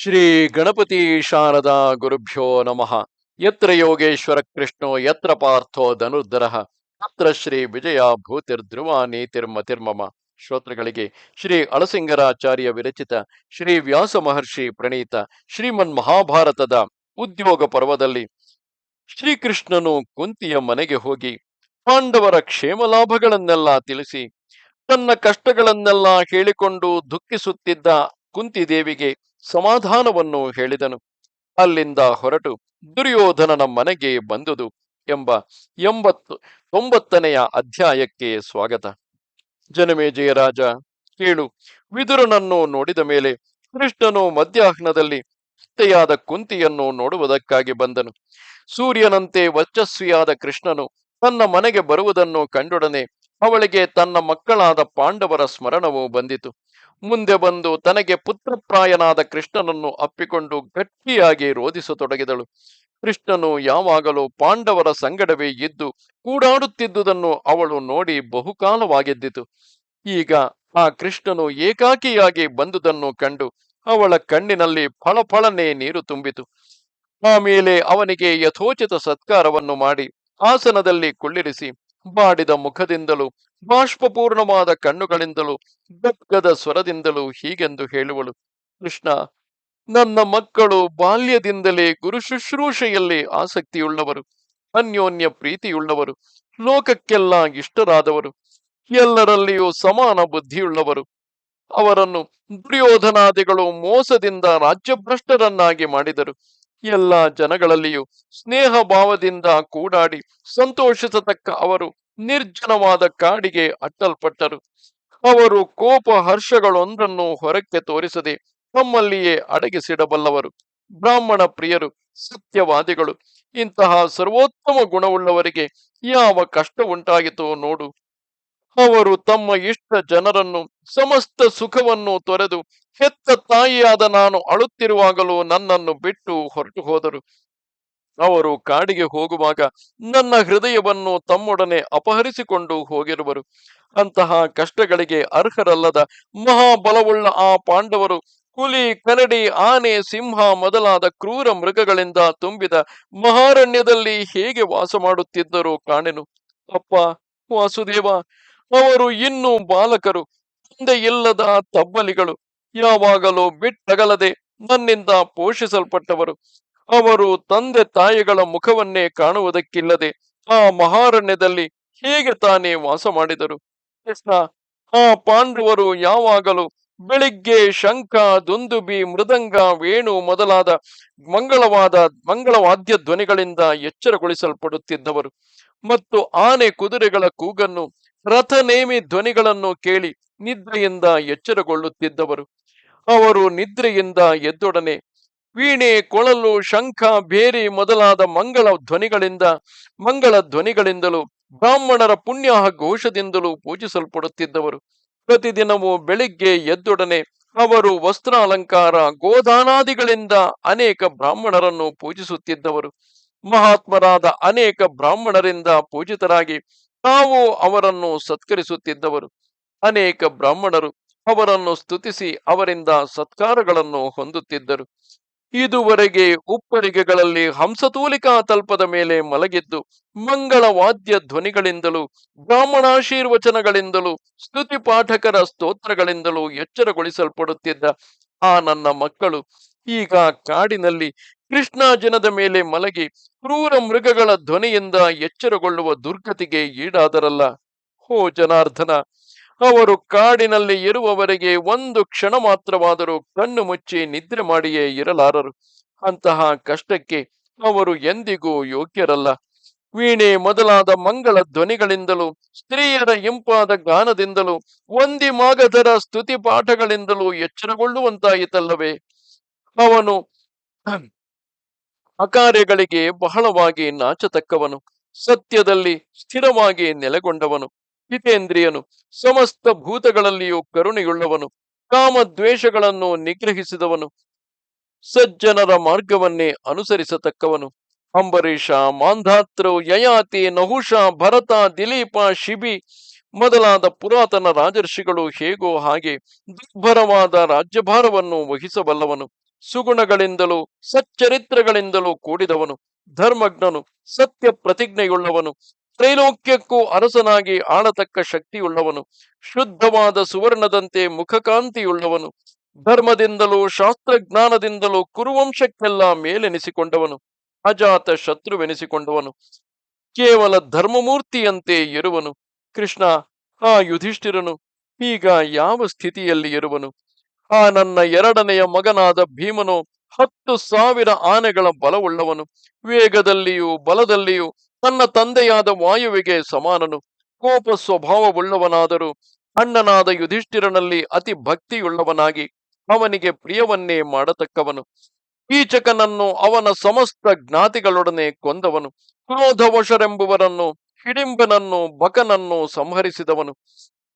ಶ್ರೀ ಗಣಪತಿ ಶಾರದಾ ಗುರುಭ್ಯೋ ನಮಃ. ಯತ್ರ ಯೋಗೇಶ್ವರ ಕೃಷ್ಣೋ ಯತ್ರ ಪಾರ್ಥೋ ಧನುರ್ಧರಃ ತತ್ರ ಶ್ರೀ ವಿಜಯ ಭೂತಿರ್ಧ್ರುವ ನೀತಿರ್ಮತಿರ್ಮಮ. ಶ್ರೋತೃಗಳಿಗೆ ಶ್ರೀ ಅಳಸಿಂಗರಾಚಾರ್ಯ ವಿರಚಿತ ಶ್ರೀ ವ್ಯಾಸ ಮಹರ್ಷಿ ಪ್ರಣೀತ ಶ್ರೀಮನ್ ಮಹಾಭಾರತದ ಉದ್ಯೋಗ ಪರ್ವದಲ್ಲಿ ಶ್ರೀಕೃಷ್ಣನು ಕುಂತಿಯ ಮನೆಗೆ ಹೋಗಿ ಪಾಂಡವರ ಕ್ಷೇಮ ಲಾಭಗಳನ್ನೆಲ್ಲ ತಿಳಿಸಿ ತನ್ನ ಕಷ್ಟಗಳನ್ನೆಲ್ಲ ಹೇಳಿಕೊಂಡು ದುಃಖಿಸುತ್ತಿದ್ದ ಕುಂತಿದೇವಿಗೆ ಸಮಾಧಾನವನ್ನು ಹೇಳಿದನು. ಅಲ್ಲಿಂದ ಹೊರಟು ದುರ್ಯೋಧನನ ಮನೆಗೆ ಬಂದುದು ಎಂಬ 89ನೆಯ ಅಧ್ಯಾಯಕ್ಕೆ ಸ್ವಾಗತ. ಜನಮೇಜಯ ರಾಜ, ಕೇಳು. ವಿದುರನನ್ನು ನೋಡಿದ ಮೇಲೆ ಕೃಷ್ಣನು ಮಧ್ಯಾಹ್ನದಲ್ಲಿ ಅತ್ತೆಯಾದ ಕುಂತಿಯನ್ನು ನೋಡುವುದಕ್ಕಾಗಿ ಬಂದನು. ಸೂರ್ಯನಂತೆ ವರ್ಚಸ್ವಿಯಾದ ಕೃಷ್ಣನು ತನ್ನ ಮನೆಗೆ ಬರುವುದನ್ನು ಕಂಡೊಡನೆ ಅವಳಿಗೆ ತನ್ನ ಮಕ್ಕಳಾದ ಪಾಂಡವರ ಸ್ಮರಣವು ಬಂದಿತು. ಮುಂದೆ ಬಂದು ತನಗೆ ಪುತ್ರಪ್ರಾಯನಾದ ಕೃಷ್ಣನನ್ನು ಅಪ್ಪಿಕೊಂಡು ಗಟ್ಟಿಯಾಗಿ ರೋಧಿಸತೊಡಗಿದಳು. ಕೃಷ್ಣನು ಯಾವಾಗಲೂ ಪಾಂಡವರ ಸಂಗಡವೇ ಇದ್ದು ಕೂಡಾಡುತ್ತಿದ್ದುದನ್ನು ಅವಳು ನೋಡಿ ಬಹುಕಾಲವಾಗಿದ್ದಿತು. ಈಗ ಆ ಕೃಷ್ಣನು ಏಕಾಕಿಯಾಗಿ ಬಂದುದನ್ನು ಕಂಡು ಅವಳ ಕಣ್ಣಿನಲ್ಲಿ ಫಳಫಳನೆ ನೀರು ತುಂಬಿತು. ಆಮೇಲೆ ಅವನಿಗೆ ಯಥೋಚಿತ ಸತ್ಕಾರವನ್ನು ಮಾಡಿ ಆಸನದಲ್ಲಿ ಕುಳ್ಳಿರಿಸಿ ಬಾಡಿದ ಮುಖದಿಂದಲೂ ಬಾಷ್ಪಪೂರ್ಣವಾದ ಕಣ್ಣುಗಳಿಂದಲೂ ಗದ್ಗದ ಸ್ವರದಿಂದಲೂ ಹೀಗೆಂದು ಹೇಳುವಳು: ಕೃಷ್ಣ, ನನ್ನ ಮಕ್ಕಳು ಬಾಲ್ಯದಿಂದಲೇ ಗುರು ಶುಶ್ರೂಷೆಯಲ್ಲಿ ಆಸಕ್ತಿಯುಳ್ಳವರು, ಅನ್ಯೋನ್ಯ ಪ್ರೀತಿಯುಳ್ಳವರು, ಲೋಕಕ್ಕೆಲ್ಲ ಇಷ್ಟರಾದವರು, ಎಲ್ಲರಲ್ಲಿಯೂ ಸಮಾನ ಬುದ್ಧಿಯುಳ್ಳವರು. ಅವರನ್ನು ದುರ್ಯೋಧನಾದಿಗಳು ಮೋಸದಿಂದ ರಾಜ್ಯಭ್ರಷ್ಟರನ್ನಾಗಿ ಮಾಡಿದರು. ಎಲ್ಲ ಜನಗಳಲ್ಲಿಯೂ ಸ್ನೇಹ ಭಾವದಿಂದ ಕೂಡಾಡಿ ಸಂತೋಷಿಸತಕ್ಕ ಅವರು ನಿರ್ಜನವಾದ ಕಾಡಿಗೆ ಅಟ್ಟಲ್ಪಟ್ಟರು. ಅವರು ಕೋಪ ಹರ್ಷಗಳೊಂದನ್ನು ಹೊರಕ್ಕೆ ತೋರಿಸದೆ ತಮ್ಮಲ್ಲಿಯೇ ಅಡಗಿಸಿಡಬಲ್ಲವರು, ಬ್ರಾಹ್ಮಣ ಪ್ರಿಯರು, ಸತ್ಯವಾದಿಗಳು. ಇಂತಹ ಸರ್ವೋತ್ತಮ ಗುಣವುಳ್ಳವರಿಗೆ ಯಾವ ಕಷ್ಟ ಉಂಟಾಯಿತೋ ನೋಡು. ಅವರು ತಮ್ಮ ಇಷ್ಟ ಜನರನ್ನು, ಸಮಸ್ತ ಸುಖವನ್ನು ತೊರೆದು ಹೆತ್ತ ತಾಯಿಯಾದ ನಾನು ಅಳುತ್ತಿರುವಾಗಲೂ ನನ್ನನ್ನು ಬಿಟ್ಟು ಹೊರಟು ಹೋದರು. ಅವರು ಕಾಡಿಗೆ ಹೋಗುವಾಗ ನನ್ನ ಹೃದಯವನ್ನು ತಮ್ಮೊಡನೆ ಅಪಹರಿಸಿಕೊಂಡು ಹೋಗಿರುವರು. ಅಂತಹ ಕಷ್ಟಗಳಿಗೆ ಅರ್ಹರಲ್ಲದ ಮಹಾಬಲವುಳ್ಳ ಆ ಪಾಂಡವರು ಹುಲಿ, ಕರಡಿ, ಆನೆ, ಸಿಂಹ ಮೊದಲಾದ ಕ್ರೂರ ಮೃಗಗಳಿಂದ ತುಂಬಿದ ಮಹಾರಣ್ಯದಲ್ಲಿ ಹೇಗೆ ವಾಸ ಮಾಡುತ್ತಿದ್ದರೋ ಕಾಣೆನು. ಅಪ್ಪ ವಾಸುದೇವ, ಅವರು ಇನ್ನೂ ಬಾಲಕರು, ತಂದೆ ಇಲ್ಲದ ತಬ್ಬಲಿಗಳು, ಯಾವಾಗಲೂ ಬಿಟ್ಟಗಲದೆ ನನ್ನಿಂದ ಪೋಷಿಸಲ್ಪಟ್ಟವರು. ಅವರು ತಂದೆ ತಾಯಿಗಳ ಮುಖವನ್ನೇ ಕಾಣುವುದಕ್ಕಿಲ್ಲದೆ ಆ ಮಹಾರಣ್ಯದಲ್ಲಿ ಹೇಗೆ ತಾನೇ ವಾಸ ಮಾಡಿದರು? ಕೃಷ್ಣ, ಆ ಪಾಂಡವರು ಯಾವಾಗಲೂ ಬೆಳಿಗ್ಗೆ ಶಂಖ, ದುಂದುಬಿ, ಮೃದಂಗ, ವೇಣು ಮೊದಲಾದ ಮಂಗಳವಾದ್ಯ ಧ್ವನಿಗಳಿಂದ ಎಚ್ಚರಗೊಳಿಸಲ್ಪಡುತ್ತಿದ್ದವರು ಮತ್ತು ಆನೆ ಕುದುರೆಗಳ ಕೂಗನ್ನು, ರಥನೇಮಿ ಧ್ವನಿಗಳನ್ನು ಕೇಳಿ ನಿದ್ರೆಯಿಂದ ಎಚ್ಚರಗೊಳ್ಳುತ್ತಿದ್ದವರು. ಅವರು ನಿದ್ರೆಯಿಂದ ಎದ್ದೊಡನೆ ವೀಣೆ, ಕೊಳಲು, ಶಂಖ, ಬೇರಿ ಮೊದಲಾದ ಮಂಗಳ ಧ್ವನಿಗಳಿಂದಲೂ ಬ್ರಾಹ್ಮಣರ ಪುಣ್ಯ ಘೋಷದಿಂದಲೂ ಪೂಜಿಸಲ್ಪಡುತ್ತಿದ್ದವರು. ಪ್ರತಿದಿನವೂ ಬೆಳಿಗ್ಗೆ ಎದ್ದೊಡನೆ ಅವರು ವಸ್ತ್ರಾಲಂಕಾರ, ಗೋದಾನಾದಿಗಳಿಂದ ಅನೇಕ ಬ್ರಾಹ್ಮಣರನ್ನು ಪೂಜಿಸುತ್ತಿದ್ದವರು. ಮಹಾತ್ಮರಾದ ಅನೇಕ ಬ್ರಾಹ್ಮಣರಿಂದ ಪೂಜಿತರಾಗಿ ತಾವು ಅವರನ್ನು ಸತ್ಕರಿಸುತ್ತಿದ್ದವರು. ಅನೇಕ ಬ್ರಾಹ್ಮಣರು ಅವರನ್ನು ಸ್ತುತಿಸಿ ಅವರಿಂದ ಸತ್ಕಾರಗಳನ್ನು ಹೊಂದುತ್ತಿದ್ದರು. ಇದುವರೆಗೆ ಉಪ್ಪರಿಗೆಗಳಲ್ಲಿ ಹಂಸತೂಲಿಕಾ ತಲ್ಪದ ಮೇಲೆ ಮಲಗಿದ್ದು ಮಂಗಳ ವಾದ್ಯ ಧ್ವನಿಗಳಿಂದಲೂ ಬ್ರಾಹ್ಮಣಾಶೀರ್ವಚನಗಳಿಂದಲೂ ಸ್ತುತಿ ಪಾಠಕರ ಸ್ತೋತ್ರಗಳಿಂದಲೂ ಎಚ್ಚರಗೊಳಿಸಲ್ಪಡುತ್ತಿದ್ದ ಆ ನನ್ನ ಮಕ್ಕಳು ಈಗ ಕಾಡಿನಲ್ಲಿ ಕೃಷ್ಣಾಜಿನದ ಮೇಲೆ ಮಲಗಿ ಕ್ರೂರ ಮೃಗಗಳ ಧ್ವನಿಯಿಂದ ಎಚ್ಚರಗೊಳ್ಳುವ ದುರ್ಗತಿಗೆ ಈಡಾದರಲ್ಲ. ಹೋ ಜನಾರ್ದನ, ಅವರು ಕಾಡಿನಲ್ಲಿ ಇರುವವರೆಗೆ ಒಂದು ಕ್ಷಣ ಮಾತ್ರವಾದರೂ ಕಣ್ಣು ಮುಚ್ಚಿ ನಿದ್ರೆ ಮಾಡಿಯೇ ಇರಲಾರರು. ಅಂತಹ ಕಷ್ಟಕ್ಕೆ ಅವರು ಎಂದಿಗೂ ಯೋಗ್ಯರಲ್ಲ. ವೀಣೆ ಮೊದಲಾದ ಮಂಗಳ ಧ್ವನಿಗಳಿಂದಲೂ ಸ್ತ್ರೀಯರ ಇಂಪಾದ ಗಾನದಿಂದಲೂ ಮಾಗಧರ ಸ್ತುತಿ ಪಾಠಗಳಿಂದಲೂ ಎಚ್ಚರಗೊಳ್ಳುವಂತಾಯಿತಲ್ಲವೇ? ಅವನು ಅಕಾರ್ಯಗಳಿಗೆ ಬಹಳವಾಗಿ ನಾಚತಕ್ಕವನು, ಸತ್ಯದಲ್ಲಿ ಸ್ಥಿರವಾಗಿ ನೆಲೆಗೊಂಡವನು, ಹಿತೇಂದ್ರಿಯನು, ಸಮಸ್ತ ಭೂತಗಳಲ್ಲಿಯೂ ಕರುಣೆಯುಳ್ಳವನು, ಕಾಮದ್ವೇಷಗಳನ್ನು ನಿಗ್ರಹಿಸಿದವನು, ಸಜ್ಜನರ ಮಾರ್ಗವನ್ನೇ ಅನುಸರಿಸತಕ್ಕವನು. ಅಂಬರೀಷ, ಮಾಂಧಾತೃ, ಯಯಾತಿ, ನಹುಷ, ಭರತ, ದಿಲೀಪ, ಶಿಬಿ ಮೊದಲಾದ ಪುರಾತನ ರಾಜರ್ಷಿಗಳು ಹೇಗೋ ಹಾಗೆ ದುರ್ಭರವಾದ ರಾಜ್ಯಭಾರವನ್ನು ವಹಿಸಬಲ್ಲವನು. ಸುಗುಣಗಳಿಂದಲೂ ಸಚ್ಚರಿತ್ರಗಳಿಂದಲೂ ಕೂಡಿದವನು, ಧರ್ಮಜ್ಞನು, ಸತ್ಯ ಪ್ರತಿಜ್ಞೆಯುಳ್ಳವನು, ತ್ರೈಲೋಕ್ಯಕ್ಕೂ ಅರಸನಾಗಿ ಆಳತಕ್ಕ ಶಕ್ತಿಯುಳ್ಳವನು, ಶುದ್ಧವಾದ ಸುವರ್ಣದಂತೆ ಮುಖಕಾಂತಿಯುಳ್ಳವನು, ಧರ್ಮದಿಂದಲೂ ಶಾಸ್ತ್ರಜ್ಞಾನದಿಂದಲೂ ಕುರುವಂಶಕ್ಕೆಲ್ಲ ಮೇಲೆನಿಸಿಕೊಂಡವನು, ಅಜಾತ ಶತ್ರುವೆನಿಸಿಕೊಂಡವನು, ಕೇವಲ ಧರ್ಮಮೂರ್ತಿಯಂತೆ ಇರುವನು. ಕೃಷ್ಣ, ಆ ಯುಧಿಷ್ಠಿರನು ಈಗ ಯಾವ ಸ್ಥಿತಿಯಲ್ಲಿ ಇರುವನು? ಆ ನನ್ನ ಎರಡನೆಯ ಮಗನಾದ ಭೀಮನು 10,000 ಆನೆಗಳ ಬಲವುಳ್ಳವನು, ವೇಗದಲ್ಲಿಯೂ ಬಲದಲ್ಲಿಯೂ ತನ್ನ ತಂದೆಯಾದ ವಾಯುವಿಗೆ ಸಮಾನನು, ಕೋಪ ಸ್ವಭಾವವುಳ್ಳವನಾದರೂ ಅಣ್ಣನಾದ ಯುಧಿಷ್ಠಿರನಲ್ಲಿ ಅತಿ ಭಕ್ತಿಯುಳ್ಳವನಾಗಿ ಅವನಿಗೆ ಪ್ರಿಯವನ್ನೇ ಮಾಡತಕ್ಕವನು. ಕೀಚಕನನ್ನು ಅವನ ಸಮಸ್ತ ಜ್ಞಾತಿಗಳೊಡನೆ ಕೊಂದವನು, ಕ್ರೋಧವಶರೆಂಬುವರನ್ನು, ಹಿಡಿಂಬನನ್ನು, ಬಕನನ್ನು ಸಂಹರಿಸಿದವನು,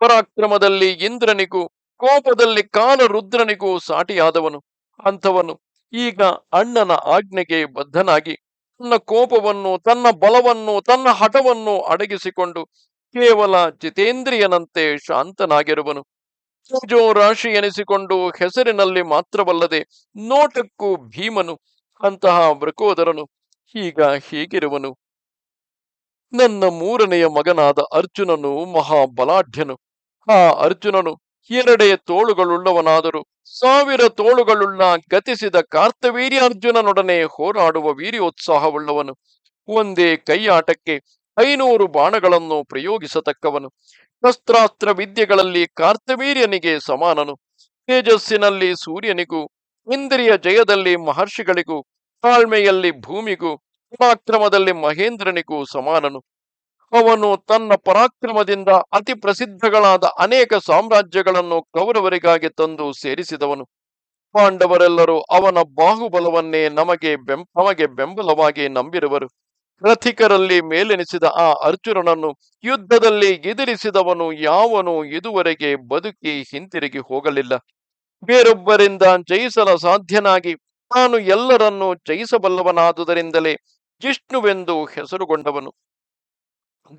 ಪರಾಕ್ರಮದಲ್ಲಿ ಇಂದ್ರನಿಗೂ ಕೋಪದಲ್ಲಿ ಕಾಲರುದ್ರನಿಗೂ ಸಾಟಿಯಾದವನು. ಅಂಥವನು ಈಗ ಅಣ್ಣನ ಆಜ್ಞೆಗೆ ಬದ್ಧನಾಗಿ ತನ್ನ ಕೋಪವನ್ನು, ತನ್ನ ಬಲವನ್ನು, ತನ್ನ ಹಠವನ್ನು ಅಡಗಿಸಿಕೊಂಡು ಕೇವಲ ಜಿತೇಂದ್ರಿಯನಂತೆ ಶಾಂತನಾಗಿರುವನು. ತೇಜೋ ರಾಶಿ ಎನಿಸಿಕೊಂಡು ಹೆಸರಿನಲ್ಲಿ ಮಾತ್ರವಲ್ಲದೆ ನೋಟಕ್ಕೂ ಭೀಮನು. ಅಂತಹ ವೃಕೋದರನು ಈಗ ಹೀಗಿರುವನು. ನನ್ನ ಮೂರನೆಯ ಮಗನಾದ ಅರ್ಜುನನು ಮಹಾಬಲಾಢ್ಯನು. ಆ ಅರ್ಜುನನು 2 ತೋಳುಗಳುಳ್ಳವನಾದರೂ 1000 ತೋಳುಗಳುಳ್ಳ ಗತಿಸಿದ ಕಾರ್ತವೀರ್ಯಾರ್ಜುನನೊಡನೆ ಹೋರಾಡುವ ವೀರ್ಯೋತ್ಸಾಹವುಳ್ಳವನು. ಒಂದೇ ಕೈಯಾಟಕ್ಕೆ 500 ಬಾಣಗಳನ್ನು ಪ್ರಯೋಗಿಸತಕ್ಕವನು. ಶಸ್ತ್ರಾಸ್ತ್ರ ವಿದ್ಯೆಗಳಲ್ಲಿ ಕಾರ್ತವೀರ್ಯನಿಗೆ ಸಮಾನನು. ತೇಜಸ್ಸಿನಲ್ಲಿ ಸೂರ್ಯನಿಗೂ, ಇಂದ್ರಿಯ ಜಯದಲ್ಲಿ ಮಹರ್ಷಿಗಳಿಗೂ, ತಾಳ್ಮೆಯಲ್ಲಿ ಭೂಮಿಗೂ, ಪರಾಕ್ರಮದಲ್ಲಿ ಮಹೇಂದ್ರನಿಗೂ ಸಮಾನನು. ಅವನು ತನ್ನ ಪರಾಕ್ರಮದಿಂದ ಅತಿ ಪ್ರಸಿದ್ಧಗಳಾದ ಅನೇಕ ಸಾಮ್ರಾಜ್ಯಗಳನ್ನು ಕೌರವರಿಗಾಗಿ ತಂದು ಸೇರಿಸಿದವನು. ಪಾಂಡವರೆಲ್ಲರೂ ಅವನ ಬಾಹುಬಲವನ್ನೇ ನಮಗೆ ಬೆಂಬಲವಾಗಿ ನಂಬಿರುವರು. ರಥಿಕರಲ್ಲಿ ಮೇಲೆನಿಸಿದ ಆ ಅರ್ಜುನನನ್ನು ಯುದ್ಧದಲ್ಲಿ ಎದುರಿಸಿದವನು ಯಾವನು ಇದುವರೆಗೆ ಬದುಕಿ ಹಿಂತಿರುಗಿ ಹೋಗಲಿಲ್ಲ. ಬೇರೊಬ್ಬರಿಂದ ಜಯಿಸಲ ಸಾಧ್ಯನಾಗಿ ತಾನು ಎಲ್ಲರನ್ನೂ ಜಯಿಸಬಲ್ಲವನಾದುದರಿಂದಲೇ ಜಿಷ್ಣುವೆಂದು ಹೆಸರುಗೊಂಡವನು.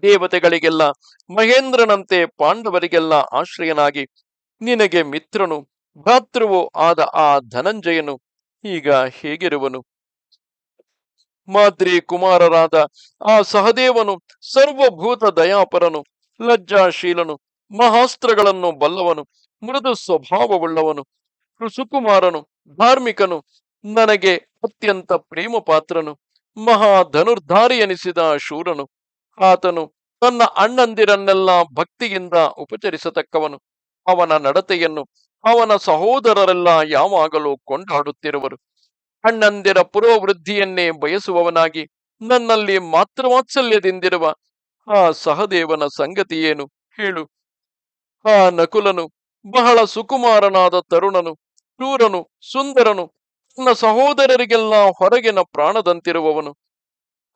ದೇವತೆಗಳಿಗೆಲ್ಲ ಮಹೇಂದ್ರನಂತೆ ಪಾಂಡವರಿಗೆಲ್ಲ ಆಶ್ರಯನಾಗಿ ನಿನಗೆ ಮಿತ್ರನು, ಭ್ರಾತೃವೂ ಆದ ಆ ಧನಂಜಯನು ಈಗ ಹೇಗಿರುವನು? ಮಾದ್ರಿ ಕುಮಾರರಾದ ಆ ಸಹದೇವನು ಸರ್ವಭೂತ ದಯಾಪರನು, ಲಜ್ಜಾಶೀಲನು, ಮಹಾಸ್ತ್ರಗಳನ್ನು ಬಲ್ಲವನು, ಮೃದು ಸ್ವಭಾವವುಳ್ಳವನು, ಸುಕುಮಾರನು, ಧಾರ್ಮಿಕನು, ನನಗೆ ಅತ್ಯಂತ ಪ್ರೇಮ ಪಾತ್ರನು, ಮಹಾ ಧನುರ್ಧಾರಿ ಎನಿಸಿದ ಶೂರನು. ಆತನು ತನ್ನ ಅಣ್ಣಂದಿರನ್ನೆಲ್ಲ ಭಕ್ತಿಯಿಂದ ಉಪಚರಿಸತಕ್ಕವನು. ಅವನ ನಡತೆಯನ್ನು ಅವನ ಸಹೋದರರೆಲ್ಲ ಯಾವಾಗಲೂ ಕೊಂಡಾಡುತ್ತಿರುವರು. ಅಣ್ಣಂದಿರ ಪುರೋವೃದ್ಧಿಯನ್ನೇ ಬಯಸುವವನಾಗಿ ನನ್ನಲ್ಲಿ ಮಾತೃವಾತ್ಸಲ್ಯದಿಂದಿರುವ ಆ ಸಹದೇವನ ಸಂಗತಿಯೇನು ಹೇಳು? ಆ ನಕುಲನು ಬಹಳ ಸುಕುಮಾರನಾದ ತರುಣನು, ಶೂರನು, ಸುಂದರನು, ತನ್ನ ಸಹೋದರರಿಗೆಲ್ಲ ಹೊರಗಿನ ಪ್ರಾಣದಂತಿರುವವನು,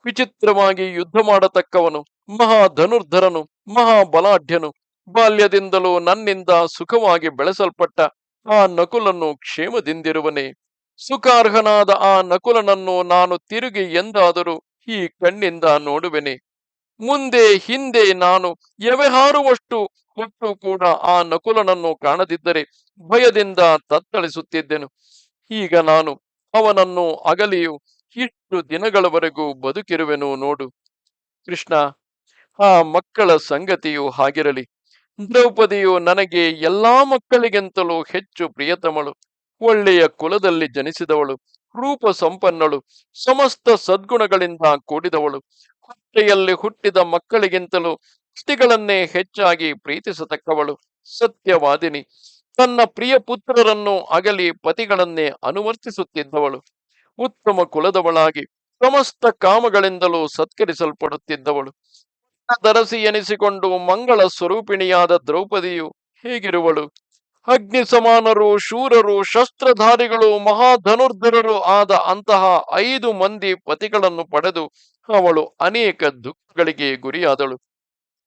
ವಿಚಿತ್ರವಾಗಿ ಯುದ್ಧ ಮಾಡತಕ್ಕವನು, ಮಹಾ ಧನುರ್ಧರನು, ಮಹಾಬಲಾಢ್ಯನು. ಬಾಲ್ಯದಿಂದಲೂ ನನ್ನಿಂದ ಸುಖವಾಗಿ ಬೆಳೆಸಲ್ಪಟ್ಟ ಆ ನಕುಲನ್ನು ಕ್ಷೇಮದಿಂದಿರುವನೇ? ಸುಖಾರ್ಹನಾದ ಆ ನಕುಲನನ್ನು ನಾನು ತಿರುಗಿ ಎಂದಾದರೂ ಈ ಕಣ್ಣಿಂದ ನೋಡುವೆನೆ? ಮುಂದೆ ಹಿಂದೆ ನಾನು ಎವೆಹಾರುವಷ್ಟು ಹೊತ್ತು ಕೂಡ ಆ ನಕುಲನನ್ನು ಕಾಣದಿದ್ದರೆ ಭಯದಿಂದ ತತ್ತಳಿಸುತ್ತಿದ್ದೆನು. ಈಗ ನಾನು ಅವನನ್ನು ಅಗಲಿಯೂ ಇಷ್ಟು ದಿನಗಳವರೆಗೂ ಬದುಕಿರುವೆನು ನೋಡು. ಕೃಷ್ಣ, ಆ ಮಕ್ಕಳ ಸಂಗತಿಯು ಹಾಗಿರಲಿ. ದ್ರೌಪದಿಯು ನನಗೆ ಎಲ್ಲಾ ಮಕ್ಕಳಿಗಿಂತಲೂ ಹೆಚ್ಚು ಪ್ರಿಯತಮಳು. ಒಳ್ಳೆಯ ಕುಲದಲ್ಲಿ ಜನಿಸಿದವಳು, ರೂಪ ಸಂಪನ್ನಳು, ಸಮಸ್ತ ಸದ್ಗುಣಗಳಿಂದ ಕೂಡಿದವಳು. ಹೊಟ್ಟೆಯಲ್ಲಿ ಹುಟ್ಟಿದ ಮಕ್ಕಳಿಗಿಂತಲೂ ಪತಿಗಳನ್ನೇ ಹೆಚ್ಚಾಗಿ ಪ್ರೀತಿಸತಕ್ಕವಳು, ಸತ್ಯವಾದಿನಿ. ತನ್ನ ಪ್ರಿಯ ಪುತ್ರರನ್ನು ಅಗಲಿ ಪತಿಗಳನ್ನೇ ಅನುವರ್ತಿಸುತ್ತಿದ್ದವಳು, ಉತ್ತಮ ಕುಲದವಳಾಗಿ ಸಮಸ್ತ ಕಾಮಗಳಿಂದಲೂ ಸತ್ಕರಿಸಲ್ಪಡುತ್ತಿದ್ದವಳು. ದರಸಿ ಎನಿಸಿಕೊಂಡು ಮಂಗಳ ಸ್ವರೂಪಿಣಿಯಾದ ದ್ರೌಪದಿಯು ಹೇಗಿರುವಳು? ಅಗ್ನಿ ಸಮಾನರು, ಶೂರರು, ಶಸ್ತ್ರಧಾರಿಗಳು, ಮಹಾಧನುರ್ಧರರು ಆದ ಅಂತಹ 5 ಮಂದಿ ಪತಿಗಳನ್ನು ಪಡೆದು ಅವಳು ಅನೇಕ ದುಃಖಗಳಿಗೆ ಗುರಿಯಾದಳು.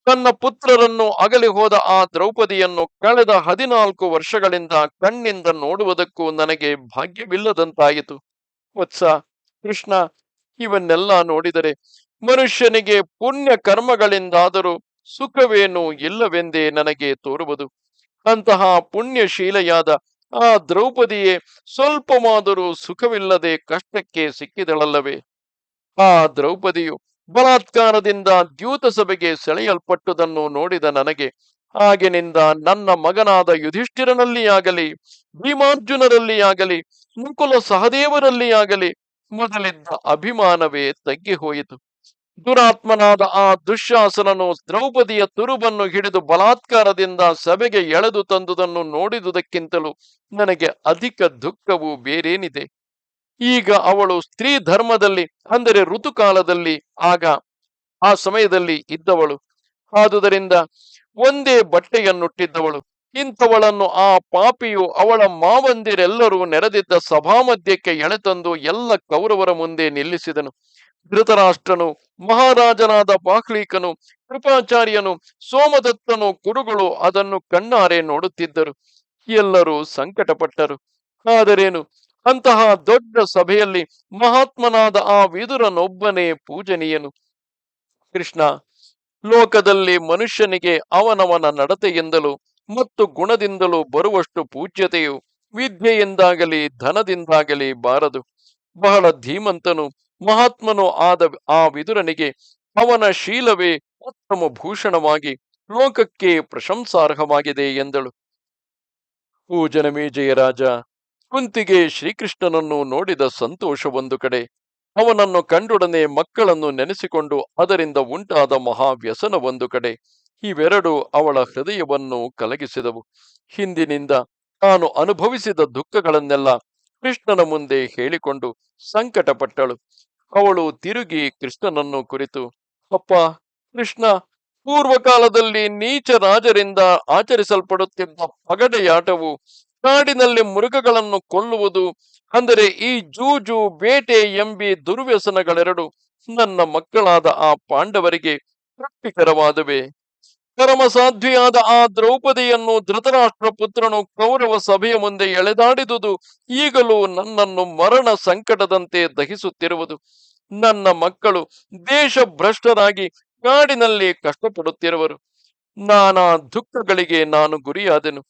ತನ್ನ ಪುತ್ರರನ್ನು ಅಗಲಿ ಹೋದ ಆ ದ್ರೌಪದಿಯನ್ನು ಕಳೆದ 14 ವರ್ಷಗಳಿಂದ ಕಣ್ಣಿಂದ ನೋಡುವುದಕ್ಕೂ ನನಗೆ ಭಾಗ್ಯವಿಲ್ಲದಂತಾಯಿತು. ವತ್ಸ ಕೃಷ್ಣ, ಇವನ್ನೆಲ್ಲ ನೋಡಿದರೆ ಮನುಷ್ಯನಿಗೆ ಪುಣ್ಯ ಕರ್ಮಗಳಿಂದಾದರೂ ಸುಖವೇನೂ ಇಲ್ಲವೆಂದೇ ನನಗೆ ತೋರುವುದು. ಅಂತಹ ಪುಣ್ಯಶೀಲೆಯಾದ ಆ ದ್ರೌಪದಿಯೇ ಸ್ವಲ್ಪವಾದರೂ ಸುಖವಿಲ್ಲದೆ ಕಷ್ಟಕ್ಕೆ ಸಿಕ್ಕಿದಳಲ್ಲವೇ? ಆ ದ್ರೌಪದಿಯು ಬಲಾತ್ಕಾರದಿಂದ ದ್ಯೂತ ಸಭೆಗೆ ಸೆಳೆಯಲ್ಪಟ್ಟುದನ್ನು ನೋಡಿದ ನನಗೆ ಆಗಿನಿಂದ ನನ್ನ ಮಗನಾದ ಯುಧಿಷ್ಠಿರನಲ್ಲಿ ಆಗಲಿ, ಭೀಮಾರ್ಜುನರಲ್ಲಿ ಆಗಲಿ, ನಕುಲ ಸಹದೇವರಲ್ಲಿ ಆಗಲಿ ಮೊದಲಿದ್ದ ಅಭಿಮಾನವೇ ತಗ್ಗಿ ಹೋಯಿತು. ದುರಾತ್ಮನಾದ ಆ ದುಶ್ಯಾಸನನು ದ್ರೌಪದಿಯ ತುರುಬನ್ನು ಹಿಡಿದು ಬಲಾತ್ಕಾರದಿಂದ ಸಭೆಗೆ ಎಳೆದು ತಂದುದನ್ನು ನೋಡಿದುದಕ್ಕಿಂತಲೂ ನನಗೆ ಅಧಿಕ ದುಃಖವು ಬೇರೇನಿದೆ? ಈಗ ಅವಳು ಸ್ತ್ರೀ ಧರ್ಮದಲ್ಲಿ, ಅಂದರೆ ಋತುಕಾಲದಲ್ಲಿ, ಆಗ ಆ ಸಮಯದಲ್ಲಿ ಇದ್ದವಳು. ಆದುದರಿಂದ ಒಂದೇ ಬಟ್ಟೆಯನ್ನುಟ್ಟಿದ್ದವಳು. ಇಂಥವಳನ್ನು ಆ ಪಾಪಿಯು ಅವಳ ಮಾವಂದಿರೆಲ್ಲರೂ ನೆರೆದಿದ್ದ ಸಭಾಮಧ್ಯಕ್ಕೆ ಎಳೆತಂದು ಎಲ್ಲ ಕೌರವರ ಮುಂದೆ ನಿಲ್ಲಿಸಿದನು. ಧೃತರಾಷ್ಟ್ರನು, ಮಹಾರಾಜನಾದ ಬಾಹ್ಲೀಕನು, ಕೃಪಾಚಾರ್ಯನು, ಸೋಮದತ್ತನು, ಕುರುಗಳು ಅದನ್ನು ಕಣ್ಣಾರೆ ನೋಡುತ್ತಿದ್ದರು. ಎಲ್ಲರೂ ಸಂಕಟಪಟ್ಟರು. ಆದರೇನು, ಅಂತಹ ದೊಡ್ಡ ಸಭೆಯಲ್ಲಿ ಮಹಾತ್ಮನಾದ ಆ ವಿದುರನೊಬ್ಬನೇ ಪೂಜನೀಯನು. ಕೃಷ್ಣ, ಲೋಕದಲ್ಲಿ ಮನುಷ್ಯನಿಗೆ ಅವನವನ ನಡತೆಯಿಂದಲೂ ಮತ್ತು ಗುಣದಿಂದಲೂ ಬರುವಷ್ಟು ಪೂಜ್ಯತೆಯು ವಿದ್ಯೆಯಿಂದಾಗಲಿ ಧನದಿಂದಾಗಲಿ ಬಾರದು. ಬಹಳ ಧೀಮಂತನು ಮಹಾತ್ಮನು ಆದ ಆ ವಿದುರನಿಗೆ ಅವನ ಶೀಲವೇ ಉತ್ತಮ ಭೂಷಣವಾಗಿ ಲೋಕಕ್ಕೆ ಪ್ರಶಂಸಾರ್ಹವಾಗಿದೆ ಎಂದಳು. ಓ ಜನಮೇಜಯರಾಜ, ಕುಂತಿಗೆ ಶ್ರೀಕೃಷ್ಣನನ್ನು ನೋಡಿದ ಸಂತೋಷ ಒಂದು ಕಡೆ, ಅವನನ್ನು ಕಂಡೊಡನೆ ಮಕ್ಕಳನ್ನು ನೆನೆಸಿಕೊಂಡು ಅದರಿಂದ ಉಂಟಾದ ಮಹಾವ್ಯಸನ ಒಂದು ಕಡೆ, ಇವೆರಡು ಅವಳ ಹೃದಯವನ್ನು ಕಲಗಿಸಿದವು. ಹಿಂದಿನಿಂದ ತಾನು ಅನುಭವಿಸಿದ ದುಃಖಗಳನ್ನೆಲ್ಲ ಕೃಷ್ಣನ ಮುಂದೆ ಹೇಳಿಕೊಂಡು ಸಂಕಟಪಟ್ಟಳು. ಅವಳು ತಿರುಗಿ ಕೃಷ್ಣನನ್ನು ಕುರಿತು, ಅಪ್ಪ ಕೃಷ್ಣ, ಪೂರ್ವಕಾಲದಲ್ಲಿ ನೀಚ ರಾಜರಿಂದ ಆಚರಿಸಲ್ಪಡುತ್ತಿದ್ದ ಪಗಡೆಯಾಟವು, ಕಾಡಿನಲ್ಲಿ ಮೃಗಗಳನ್ನು ಕೊಲ್ಲುವುದು, ಅಂದರೆ ಈ ಜೂಜು, ಬೇಟೆ ಎಂಬಿ ದುರ್ವ್ಯಸನಗಳೆರಡು ನನ್ನ ಮಕ್ಕಳಾದ ಆ ಪಾಂಡವರಿಗೆ ತೃಪ್ತಿಕರವಾದುವೆ. ಪರಮಸಾಧ್ವಿಯಾದ ಆ ದ್ರೌಪದಿಯನ್ನು ಧೃತರಾಷ್ಟ್ರ ಪುತ್ರನು ಕೌರವ ಸಭೆಯ ಮುಂದೆ ಎಳೆದಾಡಿದುದು ಈಗಲೂ ನನ್ನನ್ನು ಮರಣ ಸಂಕಟದಂತೆ ದಹಿಸುತ್ತಿರುವುದು. ನನ್ನ ಮಕ್ಕಳು ದೇಶಭ್ರಷ್ಟರಾಗಿ ಕಾಡಿನಲ್ಲಿ ಕಷ್ಟಪಡುತ್ತಿರುವರು. ನಾನಾ ದುಃಖಗಳಿಗೆ ನಾನು ಗುರಿಯಾದೆನು.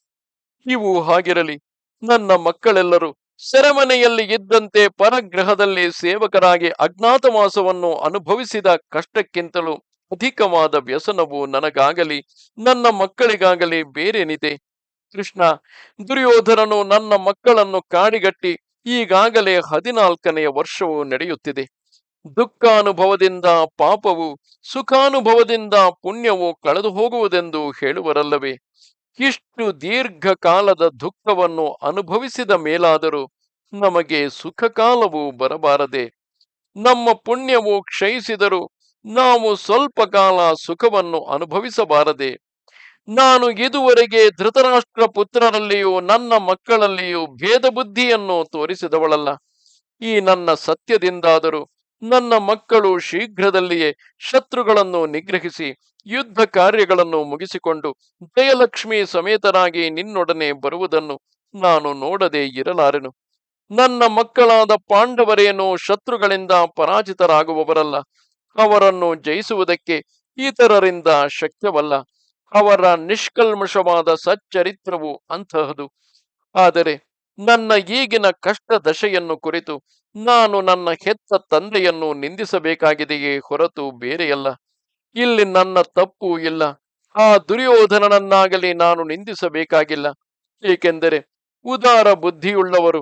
ಇವು ಹಾಗಿರಲಿ, ನನ್ನ ಮಕ್ಕಳೆಲ್ಲರೂ ಸೆರೆಮನೆಯಲ್ಲಿ ಇದ್ದಂತೆ ಪರಗ್ರಹದಲ್ಲಿ ಸೇವಕರಾಗಿ ಅಜ್ಞಾತವಾಸವನ್ನು ಅನುಭವಿಸಿದ ಕಷ್ಟಕ್ಕಿಂತಲೂ ಅಧಿಕವಾದ ವ್ಯಸನವು ನನಗಾಗಲಿ ನನ್ನ ಮಕ್ಕಳಿಗಾಗಲಿ ಬೇರೇನಿದೆ? ಕೃಷ್ಣ, ದುರ್ಯೋಧನನು ನನ್ನ ಮಕ್ಕಳನ್ನು ಕಾಡಿಗಟ್ಟಿ ಈಗಾಗಲೇ 14ನೆಯ ವರ್ಷವು ನಡೆಯುತ್ತಿದೆ. ದುಃಖಾನುಭವದಿಂದ ಪಾಪವು, ಸುಖಾನುಭವದಿಂದ ಪುಣ್ಯವು ಕಳೆದು ಹೋಗುವುದೆಂದು ಹೇಳುವರಲ್ಲವೇ? ಇಷ್ಟು ದೀರ್ಘಕಾಲದ ದುಃಖವನ್ನು ಅನುಭವಿಸಿದ ಮೇಲಾದರೂ ನಮಗೆ ಸುಖ ಕಾಲವು ಬರಬಾರದೆ? ನಮ್ಮ ಪುಣ್ಯವು ಕ್ಷಯಿಸಿದರೂ ನಾವು ಸ್ವಲ್ಪ ಕಾಲ ಸುಖವನ್ನು ಅನುಭವಿಸಬಾರದೆ? ನಾನು ಇದುವರೆಗೆ ಧೃತರಾಷ್ಟ್ರ ಪುತ್ರರಲ್ಲಿಯೂ ನನ್ನ ಮಕ್ಕಳಲ್ಲಿಯೂ ಭೇದ ಬುದ್ಧಿಯನ್ನು ತೋರಿಸಿದವಳಲ್ಲ. ಈ ನನ್ನ ಸತ್ಯದಿಂದಾದರೂ ನನ್ನ ಮಕ್ಕಳು ಶೀಘ್ರದಲ್ಲಿಯೇ ಶತ್ರುಗಳನ್ನು ನಿಗ್ರಹಿಸಿ ಯುದ್ಧ ಕಾರ್ಯಗಳನ್ನು ಮುಗಿಸಿಕೊಂಡು ಜಯಲಕ್ಷ್ಮಿ ಸಮೇತರಾಗಿ ನಿನ್ನೊಡನೆ ಬರುವುದನ್ನು ನಾನು ನೋಡದೆ ಇರಲಾರೆನು. ನನ್ನ ಮಕ್ಕಳಾದ ಪಾಂಡವರೇನೋ ಶತ್ರುಗಳಿಂದ ಪರಾಜಿತರಾಗುವವರಲ್ಲ. ಅವರನ್ನು ಜಯಿಸುವುದಕ್ಕೆ ಇತರರಿಂದ ಶಕ್ಯವಲ್ಲ. ಅವರ ನಿಷ್ಕಲ್ಮಷವಾದ ಸಚ್ಚರಿತ್ರವು ಅಂತಹದು. ಆದರೆ ನನ್ನ ಈಗಿನ ಕಷ್ಟ ದಶೆಯನ್ನು ಕುರಿತು ನಾನು ನನ್ನ ಹೆತ್ತ ತಂದೆಯನ್ನು ನಿಂದಿಸಬೇಕಾಗಿದೆಯೇ ಹೊರತು ಬೇರೆಯಲ್ಲ. ಇಲ್ಲಿ ನನ್ನ ತಪ್ಪು ಇಲ್ಲ. ಆ ದುರ್ಯೋಧನನನ್ನಾಗಲಿ ನಾನು ನಿಂದಿಸಬೇಕಾಗಿಲ್ಲ. ಏಕೆಂದರೆ ಉದಾರ ಬುದ್ಧಿಯುಳ್ಳವರು,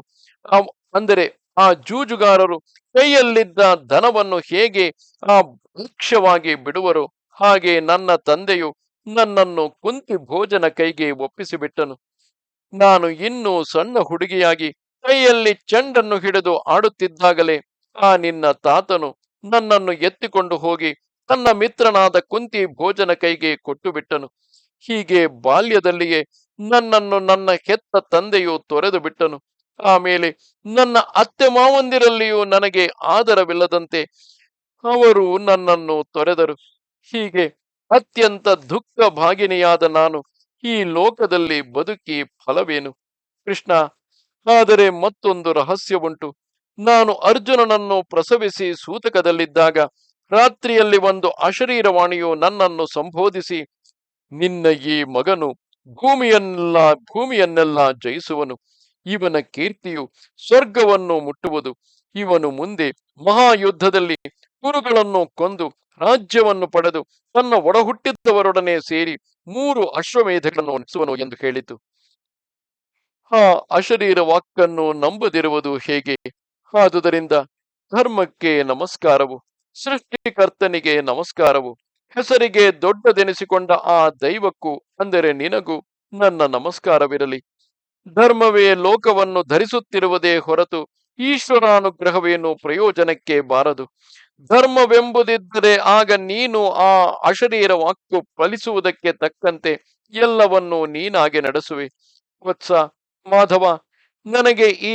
ಅಂದರೆ ಆ ಜೂಜುಗಾರರು ಕೈಯಲ್ಲಿದ್ದ ಧನವನ್ನು ಹೇಗೆ ಆ ಭಕ್ಷ್ಯವಾಗಿ ಬಿಡುವರು, ಹಾಗೆ ನನ್ನ ತಂದೆಯು ನನ್ನನ್ನು ಕುಂತಿ ಭೋಜನ ಕೈಗೆ ಒಪ್ಪಿಸಿಬಿಟ್ಟನು. ನಾನು ಇನ್ನೂ ಸಣ್ಣ ಹುಡುಗಿಯಾಗಿ ಕೈಯಲ್ಲಿ ಚೆಂಡನ್ನು ಹಿಡಿದು ಆಡುತ್ತಿದ್ದಾಗಲೇ ಆ ನಿನ್ನ ತಾತನು ನನ್ನನ್ನು ಎತ್ತಿಕೊಂಡು ಹೋಗಿ ತನ್ನ ಮಿತ್ರನಾದ ಕುಂತಿ ಭೋಜನ ಕೈಗೆ ಕೊಟ್ಟು ಬಿಟ್ಟನು. ಹೀಗೆ ಬಾಲ್ಯದಲ್ಲಿಯೇ ನನ್ನನ್ನು ನನ್ನ ಹೆತ್ತ ತಂದೆಯು ತೊರೆದು ಬಿಟ್ಟನು. ಆಮೇಲೆ ನನ್ನ ಅತ್ತೆ ಮಾವಂದಿರಲ್ಲಿಯೂ ನನಗೆ ಆದರವಿಲ್ಲದಂತೆ ಅವರು ನನ್ನನ್ನು ತೊರೆದರು. ಹೀಗೆ ಅತ್ಯಂತ ದುಃಖ ಭಾಗಿನಿಯಾದ ನಾನು ಈ ಲೋಕದಲ್ಲಿ ಬದುಕಿ ಫಲವೇನು? ಕೃಷ್ಣ, ಆದರೆ ಮತ್ತೊಂದು ರಹಸ್ಯವುಂಟು. ನಾನು ಅರ್ಜುನನನ್ನು ಪ್ರಸವಿಸಿ ಸೂತಕದಲ್ಲಿದ್ದಾಗ ರಾತ್ರಿಯಲ್ಲಿ ಒಂದು ಅಶರೀರವಾಣಿಯು ನನ್ನನ್ನು ಸಂಬೋಧಿಸಿ, ನಿನ್ನ ಈ ಮಗನು ಭೂಮಿಯನ್ನೆಲ್ಲ ಜಯಿಸುವನು. ಇವನ ಕೀರ್ತಿಯು ಸ್ವರ್ಗವನ್ನು ಮುಟ್ಟುವುದು. ಇವನು ಮುಂದೆ ಮಹಾಯುದ್ಧದಲ್ಲಿ ಕುರುಗಳನ್ನು ಕೊಂದು ರಾಜ್ಯವನ್ನು ಪಡೆದು ತನ್ನ ಒಡಹುಟ್ಟಿದವರೊಡನೆ ಸೇರಿ 3 ಅಶ್ವಮೇಧಗಳನ್ನು ನಡೆಸುವನು ಎಂದು ಹೇಳಿತು. ಆ ಅಶರೀರ ವಾಕ್ಕನ್ನು ನಂಬದಿರುವುದು ಹೇಗೆ? ಆದುದರಿಂದ ಧರ್ಮಕ್ಕೆ ನಮಸ್ಕಾರವು, ಸೃಷ್ಟಿಕರ್ತನಿಗೆ ನಮಸ್ಕಾರವು, ಹೆಸರಿಗೆ ದೊಡ್ಡದೆನಿಸಿಕೊಂಡ ಆ ದೈವಕ್ಕೂ ಅಂದರೆ ನಿನಗೂ ನನ್ನ ನಮಸ್ಕಾರವಿರಲಿ. ಧರ್ಮವೇ ಲೋಕವನ್ನು ಧರಿಸುತ್ತಿರುವುದೇ ಹೊರತು ಈಶ್ವರಾನುಗ್ರಹವೇನು ಪ್ರಯೋಜನಕ್ಕೆ ಬಾರದು. ಧರ್ಮವೆಂಬುದಿದ್ದರೆ ಆಗ ನೀನು ಆ ಅಶರೀರ ವಾಕ್ಕು ಫಲಿಸುವುದಕ್ಕೆ ತಕ್ಕಂತೆ ಎಲ್ಲವನ್ನೂ ನೀನಾಗೆ ನಡೆಸುವೆ. ವತ್ಸ ಮಾಧವ, ನನಗೆ ಈ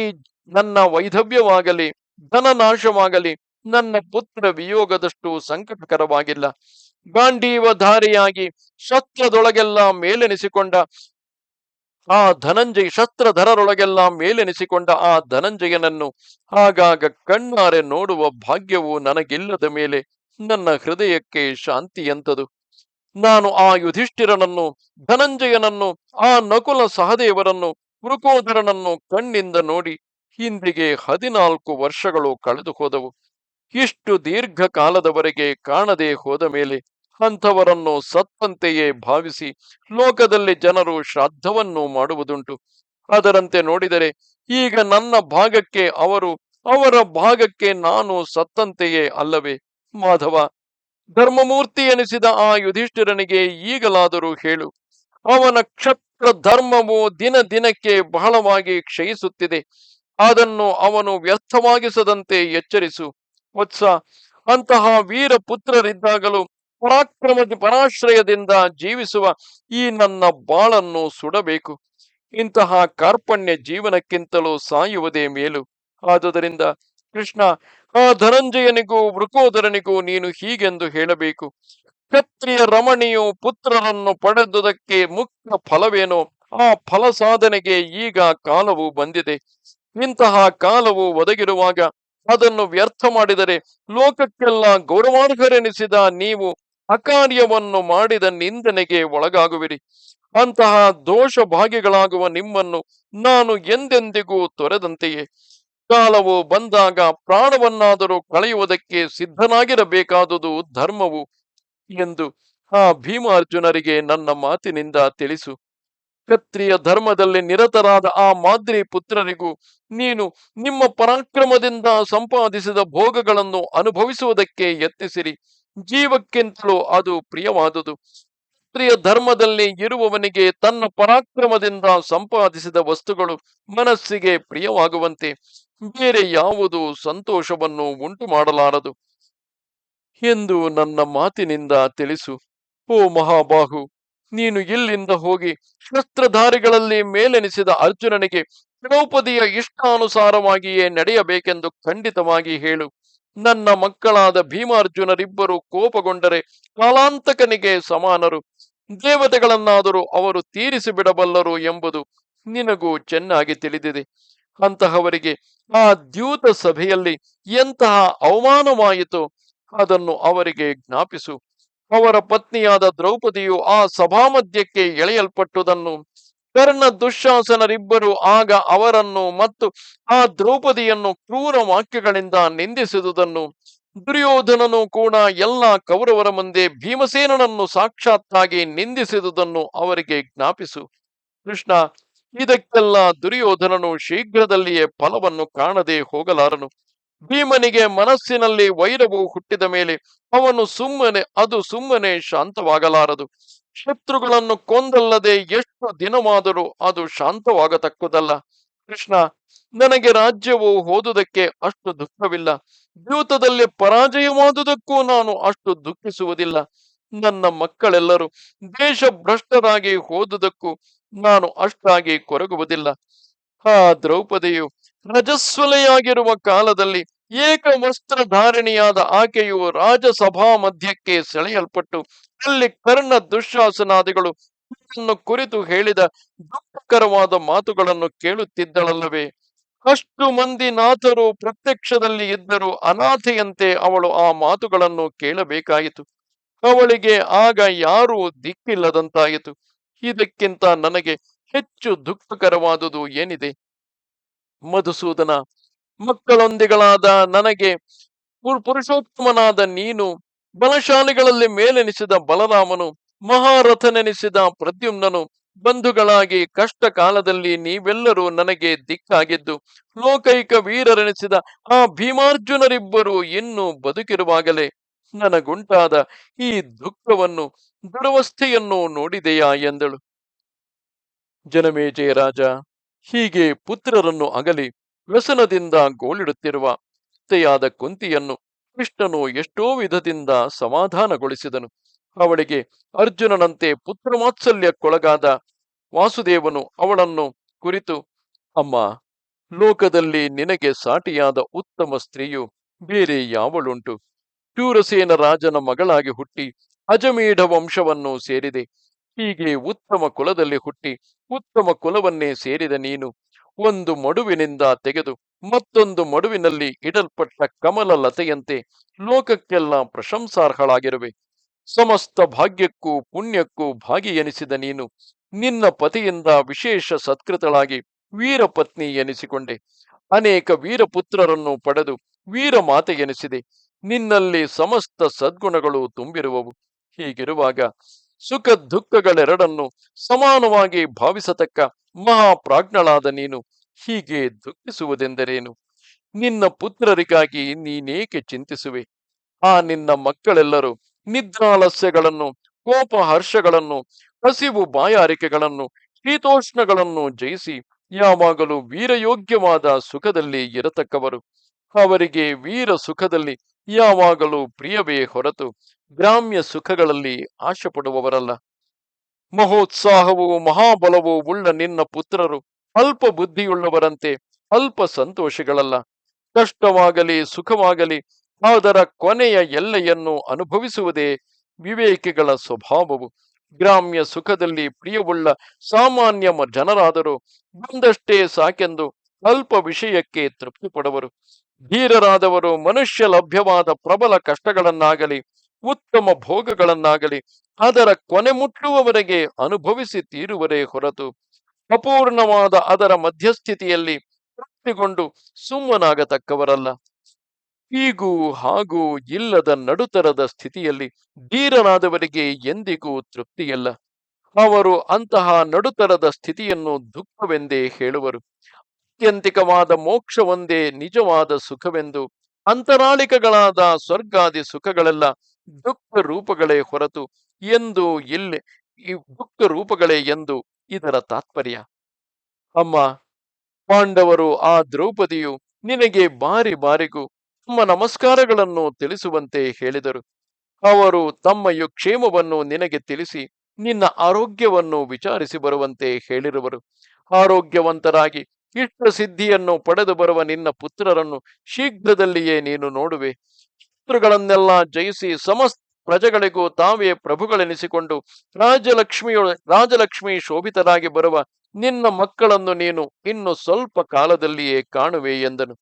ನನ್ನ ವೈಧವ್ಯವಾಗಲಿ ಧನನಾಶವಾಗಲಿ ನನ್ನ ಪುತ್ರ ವಿಯೋಗದಷ್ಟು ಸಂಕಟಕರವಾಗಿಲ್ಲ. ಗಾಂಡೀವಧಾರಿಯಾಗಿ ಶಸ್ತ್ರದೊಳಗೆಲ್ಲ ಮೇಲೆನಿಸಿಕೊಂಡ ಶಸ್ತ್ರಧರರೊಳಗೆಲ್ಲ ಮೇಲೆನಿಸಿಕೊಂಡ ಆ ಧನಂಜಯನನ್ನು ಆಗಾಗ ಕಣ್ಣಾರೆ ನೋಡುವ ಭಾಗ್ಯವು ನನಗಿಲ್ಲದ ಮೇಲೆ ನನ್ನ ಹೃದಯಕ್ಕೆ ಶಾಂತಿಯಂತದು. ನಾನು ಆ ಯುಧಿಷ್ಠಿರನನ್ನು, ಧನಂಜಯನನ್ನು, ಆ ನಕುಲ ಸಹದೇವರನ್ನು, ವೃಕೋದರನನ್ನು ಕಣ್ಣಿಂದ ನೋಡಿ ಇಂದಿಗೆ 14 ವರ್ಷಗಳು ಕಳೆದು ಹೋದವು. ಇಷ್ಟು ದೀರ್ಘಕಾಲದವರೆಗೆ ಕಾಣದೆ ಹೋದ ಮೇಲೆ ಅಂಥವರನ್ನು ಸತ್ತಂತೆಯೇ ಭಾವಿಸಿ ಲೋಕದಲ್ಲಿ ಜನರು ಶ್ರಾದ್ದವನ್ನು ಮಾಡುವುದುಂಟು. ಅದರಂತೆ ನೋಡಿದರೆ ಈಗ ನನ್ನ ಭಾಗಕ್ಕೆ ಅವರು, ಅವರ ಭಾಗಕ್ಕೆ ನಾನು ಸತ್ತಂತೆಯೇ ಅಲ್ಲವೇ? ಮಾಧವ, ಧರ್ಮಮೂರ್ತಿ ಎನಿಸಿದ ಆ ಯುಧಿಷ್ಠಿರನಿಗೆ ಈಗಲಾದರೂ ಹೇಳು. ಅವನ ಕ್ಷತ್ರ ಧರ್ಮವು ದಿನ ದಿನಕ್ಕೆ ಬಹಳವಾಗಿ ಕ್ಷಯಿಸುತ್ತಿದೆ. ಅದನ್ನು ಅವನು ವ್ಯರ್ಥವಾಗಿಸದಂತೆ ಎಚ್ಚರಿಸು. ವತ್ಸ, ಅಂತಹ ವೀರ ಪುತ್ರರಿದ್ದಾಗಲೂ ಪರಾಶ್ರಯದಿಂದ ಜೀವಿಸುವ ಈ ನನ್ನ ಬಾಳನ್ನು ಸುಡಬೇಕು. ಇಂತಹ ಕಾರ್ಪಣ್ಯ ಜೀವನಕ್ಕಿಂತಲೂ ಸಾಯುವುದೇ ಮೇಲು. ಆದುದರಿಂದ ಕೃಷ್ಣ, ಆ ಧನಂಜಯನಿಗೂ ವೃಕೋದರನಿಗೂ ನೀನು ಹೀಗೆಂದು ಹೇಳಬೇಕು. ಕ್ಷತ್ರಿಯ ರಮಣಿಯು ಪುತ್ರರನ್ನು ಪಡೆದುದಕ್ಕೆ ಮುಖ್ಯ ಫಲವೇನೋ ಆ ಫಲ ಸಾಧನೆಗೆ ಈಗ ಕಾಲವು ಬಂದಿದೆ. ಇಂತಹ ಕಾಲವು ಒದಗಿರುವಾಗ ಅದನ್ನು ವ್ಯರ್ಥ ಮಾಡಿದರೆ ಲೋಕಕ್ಕೆಲ್ಲ ಗೌರವಾರ್ಹರೆನಿಸಿದ ನೀವು ಅಕಾರ್ಯವನ್ನು ಮಾಡಿದ ನಿಂದನೆಗೆ ಒಳಗಾಗುವಿರಿ. ಅಂತಹ ದೋಷ ಭಾಗಿಗಳಾಗುವ ನಿಮ್ಮನ್ನು ನಾನು ಎಂದೆಂದಿಗೂ ತೊರೆದಂತೆಯೇ ಕಾಲವು ಬಂದಾಗ ಪ್ರಾಣವನ್ನಾದರೂ ಕಳೆಯುವುದಕ್ಕೆ ಸಿದ್ಧನಾಗಿರಬೇಕಾದುದು ಧರ್ಮವು ಎಂದು ಆ ಭೀಮಾರ್ಜುನರಿಗೆ ನನ್ನ ಮಾತಿನಿಂದ ತಿಳಿಸು. ಕ್ಷತ್ರಿಯ ಧರ್ಮದಲ್ಲಿ ನಿರತರಾದ ಆ ಮಾದ್ರಿ ಪುತ್ರರಿಗೂ ನೀನು ನಿಮ್ಮ ಪರಾಕ್ರಮದಿಂದ ಸಂಪಾದಿಸಿದ ಭೋಗಗಳನ್ನು ಅನುಭವಿಸುವುದಕ್ಕೆ ಯತ್ನಿಸಿರಿ. ಜೀವಕ್ಕಿಂತಲೂ ಅದು ಪ್ರಿಯವಾದುದು. ಕ್ಷತ್ರಿಯ ಧರ್ಮದಲ್ಲಿ ಇರುವವನಿಗೆ ತನ್ನ ಪರಾಕ್ರಮದಿಂದ ಸಂಪಾದಿಸಿದ ವಸ್ತುಗಳು ಮನಸ್ಸಿಗೆ ಪ್ರಿಯವಾಗುವಂತೆ ಬೇರೆ ಯಾವುದು ಸಂತೋಷವನ್ನು ಉಂಟು ಮಾಡಲಾರದು ಎಂದು ನನ್ನ ಮಾತಿನಿಂದ ತಿಳಿಸು. ಓ ಮಹಾಬಾಹು, ನೀನು ಇಲ್ಲಿಂದ ಹೋಗಿ ಶಸ್ತ್ರಧಾರಿಗಳಲ್ಲಿ ಮೇಲೆನಿಸಿದ ಅರ್ಜುನನಿಗೆ ದ್ರೌಪದಿಯ ಇಷ್ಟಾನುಸಾರವಾಗಿಯೇ ನಡೆಯಬೇಕೆಂದು ಖಂಡಿತವಾಗಿ ಹೇಳು. ನನ್ನ ಮಕ್ಕಳಾದ ಭೀಮಾರ್ಜುನರಿಬ್ಬರು ಕೋಪಗೊಂಡರೆ ಕಾಲಾಂತಕನಿಗೆ ಸಮಾನರು. ದೇವತೆಗಳನ್ನಾದರೂ ಅವರು ತೀರಿಸಿ ಬಿಡಬಲ್ಲರು ಎಂಬುದು ನಿನಗೂ ಚೆನ್ನಾಗಿ ತಿಳಿದಿದೆ. ಅಂತಹವರಿಗೆ ಆ ದ್ಯೂತ ಸಭೆಯಲ್ಲಿ ಎಂತಹ ಅವಮಾನವಾಯಿತು ಅದನ್ನು ಅವರಿಗೆ ಜ್ಞಾಪಿಸು. ಅವರ ಪತ್ನಿಯಾದ ದ್ರೌಪದಿಯು ಆ ಸಭಾಮಧ್ಯಕ್ಕೆ ಎಳೆಯಲ್ಪಟ್ಟುದನ್ನು, ಕರ್ಣ ದುಶ್ಯಾಸನರಿಬ್ಬರು ಆಗ ಅವರನ್ನು ಮತ್ತು ಆ ದ್ರೌಪದಿಯನ್ನು ಕ್ರೂರ ವಾಕ್ಯಗಳಿಂದ ನಿಂದಿಸಿದುದನ್ನು, ದುರ್ಯೋಧನನು ಕೂಡ ಎಲ್ಲ ಕೌರವರ ಮುಂದೆ ಭೀಮಸೇನನನ್ನು ಸಾಕ್ಷಾತ್ತಾಗಿ ನಿಂದಿಸಿದುದನ್ನು ಅವರಿಗೆ ಜ್ಞಾಪಿಸು. ಕೃಷ್ಣ, ಇದಕ್ಕೆಲ್ಲ ದುರ್ಯೋಧನನು ಶೀಘ್ರದಲ್ಲಿಯೇ ಫಲವನ್ನು ಕಾಣದೆ ಹೋಗಲಾರನು. ಭೀಮನಿಗೆ ಮನಸ್ಸಿನಲ್ಲಿ ವೈರವು ಹುಟ್ಟಿದ ಮೇಲೆ ಅದು ಸುಮ್ಮನೆ ಶಾಂತವಾಗಲಾರದು. ಶತ್ರುಗಳನ್ನು ಕೊಂದಲ್ಲದೆ ಎಷ್ಟು ದಿನವಾದರೂ ಅದು ಶಾಂತವಾಗತಕ್ಕುದಲ್ಲ. ಕೃಷ್ಣ, ನನಗೆ ರಾಜ್ಯವು ಹೋದುದಕ್ಕೆ ಅಷ್ಟು ದುಃಖವಿಲ್ಲ. ದ್ಯೂತದಲ್ಲಿ ಪರಾಜಯವಾದುದಕ್ಕೂ ನಾನು ಅಷ್ಟು ದುಃಖಿಸುವುದಿಲ್ಲ. ನನ್ನ ಮಕ್ಕಳೆಲ್ಲರೂ ದೇಶಭ್ರಷ್ಟರಾಗಿ ಹೋದುದಕ್ಕೂ ನಾನು ಅಷ್ಟಾಗಿ ಕೊರಗುವುದಿಲ್ಲ. ಆ ದ್ರೌಪದಿಯು ರಜಸ್ವಲೆಯಾಗಿರುವ ಕಾಲದಲ್ಲಿ ಏಕವಸ್ತ್ರಧಾರಿಣಿಯಾದ ಆಕೆಯು ರಾಜಸಭಾ ಮಧ್ಯಕ್ಕೆ ಸೆಳೆಯಲ್ಪಟ್ಟು ಅಲ್ಲಿ ಕರ್ಣ ದುಶ್ಯಾಸನಾದಿಗಳು ಕುರಿತು ಹೇಳಿದ ದುಃಖಕರವಾದ ಮಾತುಗಳನ್ನು ಕೇಳುತ್ತಿದ್ದಳಲ್ಲವೇ? ಅಷ್ಟು ಮಂದಿ ನಾಥರು ಪ್ರತ್ಯಕ್ಷದಲ್ಲಿ ಇದ್ದರೂ ಅನಾಥೆಯಂತೆ ಅವಳು ಆ ಮಾತುಗಳನ್ನು ಕೇಳಬೇಕಾಯಿತು. ಅವಳಿಗೆ ಆಗ ಯಾರೂ ದಿಕ್ಕಿಲ್ಲದಂತಾಯಿತು. ಇದಕ್ಕಿಂತ ನನಗೆ ಹೆಚ್ಚು ದುಃಖಕರವಾದುದು ಏನಿದೆ? ಮಧುಸೂದನ, ಮಕ್ಕಳೊಂದಿಗಳಾದ ನನಗೆ ಪುರುಷೋತ್ತಮನಾದ ನೀನು, ಬಲಶಾಲಿಗಳಲ್ಲಿ ಮೇಲೆನಿಸಿದ ಬಲರಾಮನು, ಮಹಾರಥನೆನಿಸಿದ ಪ್ರದ್ಯುಮ್ನನು, ಬಂಧುಗಳಾಗಿ ಕಷ್ಟ ಕಾಲದಲ್ಲಿ ನೀವೆಲ್ಲರೂ ನನಗೆ ದಿಕ್ಕಾಗಿದ್ದು, ಲೋಕೈಕ ವೀರರೆನಿಸಿದ ಆ ಭೀಮಾರ್ಜುನರಿಬ್ಬರು ಇನ್ನೂ ಬದುಕಿರುವಾಗಲೇ ನನಗುಂಟಾದ ಈ ದುಃಖವನ್ನು, ದುರವಸ್ಥೆಯನ್ನು ನೋಡಿದೆಯಾ ಎಂದಳು. ಜನಮೇಜಯ ರಾಜ ಹೀಗೆ ಪುತ್ರರನ್ನು ಅಗಲಿ ವ್ಯಸನದಿಂದ ಗೋಳಿಡುತ್ತಿರುವ ಅತ್ತೆಯಾದ ಕುಂತಿಯನ್ನು ಕೃಷ್ಣನು ಎಷ್ಟೋ ವಿಧದಿಂದ ಸಮಾಧಾನಗೊಳಿಸಿದನು. ಅವಳಿಗೆ ಅರ್ಜುನನಂತೆ ಪುತ್ರವಾತ್ಸಲ್ಯಕ್ಕೊಳಗಾದ ವಾಸುದೇವನು ಅವಳನ್ನು ಕುರಿತು, ಅಮ್ಮ, ಲೋಕದಲ್ಲಿ ನಿನಗೆ ಸಾಟಿಯಾದ ಉತ್ತಮ ಸ್ತ್ರೀಯು ಬೇರೆ ಯಾವಳುಂಟು? ಶೂರಸೇನ ರಾಜನ ಮಗಳಾಗಿ ಹುಟ್ಟಿ ಅಜಮೀಢ ವಂಶವನ್ನು ಸೇರಿದೆ. ಹೀಗೆ ಉತ್ತಮ ಕುಲದಲ್ಲಿ ಹುಟ್ಟಿ ಉತ್ತಮ ಕುಲವನ್ನೇ ಸೇರಿದ ನೀನು ಒಂದು ಮಡುವಿನಿಂದ ತೆಗೆದು ಮತ್ತೊಂದು ಮಡುವಿನಲ್ಲಿ ಇಡಲ್ಪಟ್ಟ ಕಮಲ ಲತೆಯಂತೆ ಲೋಕಕ್ಕೆಲ್ಲ ಪ್ರಶಂಸಾರ್ಹಳಾಗಿರುವೆ. ಸಮಸ್ತ ಭಾಗ್ಯಕ್ಕೂ ಪುಣ್ಯಕ್ಕೂ ಭಾಗಿ ಎನಿಸಿದ ನೀನು ನಿನ್ನ ಪತಿಯಿಂದ ವಿಶೇಷ ಸತ್ಕೃತಳಾಗಿ ವೀರಪತ್ನಿ ಎನಿಸಿಕೊಂಡೆ. ಅನೇಕ ವೀರಪುತ್ರರನ್ನು ಪಡೆದು ವೀರಮಾತೆ ಎನಿಸಿದೆ. ನಿನ್ನಲ್ಲಿ ಸಮಸ್ತ ಸದ್ಗುಣಗಳು ತುಂಬಿರುವವು. ಹೀಗಿರುವಾಗ ಸುಖ ದುಃಖಗಳೆರಡನ್ನು ಸಮಾನವಾಗಿ ಭಾವಿಸತಕ್ಕ ಮಹಾಪ್ರಾಜ್ಞಳಾದ ನೀನು ಹೀಗೆ ದುಃಖಿಸುವುದೆಂದರೇನು? ನಿನ್ನ ಪುತ್ರರಿಗಾಗಿ ನೀನೇಕೆ ಚಿಂತಿಸುವೆ? ಆ ನಿನ್ನ ಮಕ್ಕಳೆಲ್ಲರೂ ನಿದ್ರಾಲಸ್ಯಗಳನ್ನು, ಕೋಪ ಹರ್ಷಗಳನ್ನು, ಹಸಿವು ಬಾಯಾರಿಕೆಗಳನ್ನು, ಶೀತೋಷ್ಣಗಳನ್ನು ಜಯಿಸಿ ಯಾವಾಗಲೂ ವೀರಯೋಗ್ಯವಾದ ಸುಖದಲ್ಲಿ ಇರತಕ್ಕವರು. ಅವರಿಗೆ ವೀರ ಸುಖದಲ್ಲಿ ಯಾವಾಗಲೂ ಪ್ರಿಯವೇ ಹೊರತು ಗ್ರಾಮ್ಯ ಸುಖಗಳಲ್ಲಿ ಆಶೆ ಪಡುವವರಲ್ಲ. ಮಹೋತ್ಸಾಹವೂ ಮಹಾಬಲವೂ ಉಳ್ಳ ನಿನ್ನ ಪುತ್ರರು ಅಲ್ಪ ಬುದ್ಧಿಯುಳ್ಳವರಂತೆ ಅಲ್ಪ ಸಂತೋಷಗಳಲ್ಲ. ಕಷ್ಟವಾಗಲಿ ಸುಖವಾಗಲಿ ಅದರ ಕೊನೆಯ ಎಲ್ಲೆಯನ್ನು ಅನುಭವಿಸುವುದೇ ವಿವೇಕಿಗಳ ಸ್ವಭಾವವು. ಗ್ರಾಮ್ಯ ಸುಖದಲ್ಲಿ ಪ್ರಿಯವುಳ್ಳ ಸಾಮಾನ್ಯ ಜನರಾದರೂ ಬಂದಷ್ಟೇ ಸಾಕೆಂದು ಅಲ್ಪ ವಿಷಯಕ್ಕೆ ತೃಪ್ತಿ ಪಡುವರು. ಧೀರರಾದವರು ಮನುಷ್ಯ ಲಭ್ಯವಾದ ಪ್ರಬಲ ಕಷ್ಟಗಳನ್ನಾಗಲಿ ಉತ್ತಮ ಭೋಗಗಳನ್ನಾಗಲಿ ಅದರ ಕೊನೆ ಮುಟ್ಟುವವರೆಗೆ ಅನುಭವಿಸಿ ತೀರುವರೇ ಹೊರತು ಅಪೂರ್ಣವಾದ ಅದರ ಮಧ್ಯಸ್ಥಿತಿಯಲ್ಲಿ ತೃಪ್ತಿಗೊಂಡು ಸುಮ್ಮನಾಗತಕ್ಕವರಲ್ಲ. ಹೀಗೂ ಹಾಗೂ ಇಲ್ಲದ ನಡುತರದ ಸ್ಥಿತಿಯಲ್ಲಿ ಧೀರನಾದವರಿಗೆ ಎಂದಿಗೂ ತೃಪ್ತಿಯಲ್ಲ. ಅವರು ಅಂತಹ ನಡುತರದ ಸ್ಥಿತಿಯನ್ನು ದುಃಖವೆಂದೇ ಹೇಳುವರು. ಆತ್ಯಂತಿಕವಾದ ಮೋಕ್ಷವೊಂದೇ ನಿಜವಾದ ಸುಖವೆಂದು, ಅಂತರಾಳಿಕಗಳಾದ ಸ್ವರ್ಗಾದಿ ಸುಖಗಳೆಲ್ಲ ದುಃಖ ರೂಪಗಳೇ ಹೊರತು ಎಂದು ಇಲ್ಲಿ ಈ ದುಃಖ ರೂಪಗಳೇ ಎಂದು ಇದರ ತಾತ್ಪರ್ಯ. ಅಮ್ಮ, ಪಾಂಡವರು ಆ ದ್ರೌಪದಿಯು ನಿನಗೆ ಬಾರಿ ಬಾರಿಗೂ ತಮ್ಮ ನಮಸ್ಕಾರಗಳನ್ನು ತಿಳಿಸುವಂತೆ ಹೇಳಿದರು. ಅವರು ತಮ್ಮ ಕ್ಷೇಮವನ್ನು ನಿನಗೆ ತಿಳಿಸಿ ನಿನ್ನ ಆರೋಗ್ಯವನ್ನು ವಿಚಾರಿಸಿ ಬರುವಂತೆ ಹೇಳಿರುವರು. ಆರೋಗ್ಯವಂತರಾಗಿ ಇಷ್ಟ ಸಿದ್ಧಿಯನ್ನು ಪಡೆದು ಬರುವ ನಿನ್ನ ಪುತ್ರರನ್ನು ಶೀಘ್ರದಲ್ಲಿಯೇ ನೀನು ನೋಡುವೆ. ಶತ್ರುಗಳನ್ನೆಲ್ಲ ಜಯಿಸಿ ಸಮಸ್ತ ಪ್ರಜೆಗಳಿಗೂ ತಾವೇ ಪ್ರಭುಗಳೆನಿಸಿಕೊಂಡು ರಾಜಲಕ್ಷ್ಮಿ ಶೋಭಿತರಾಗಿ ಬರುವ ನಿನ್ನ ಮಕ್ಕಳನ್ನು ನೀನು ಇನ್ನು ಸ್ವಲ್ಪ ಕಾಲದಲ್ಲಿಯೇ ಕಾಣುವೆ ಎಂದನು.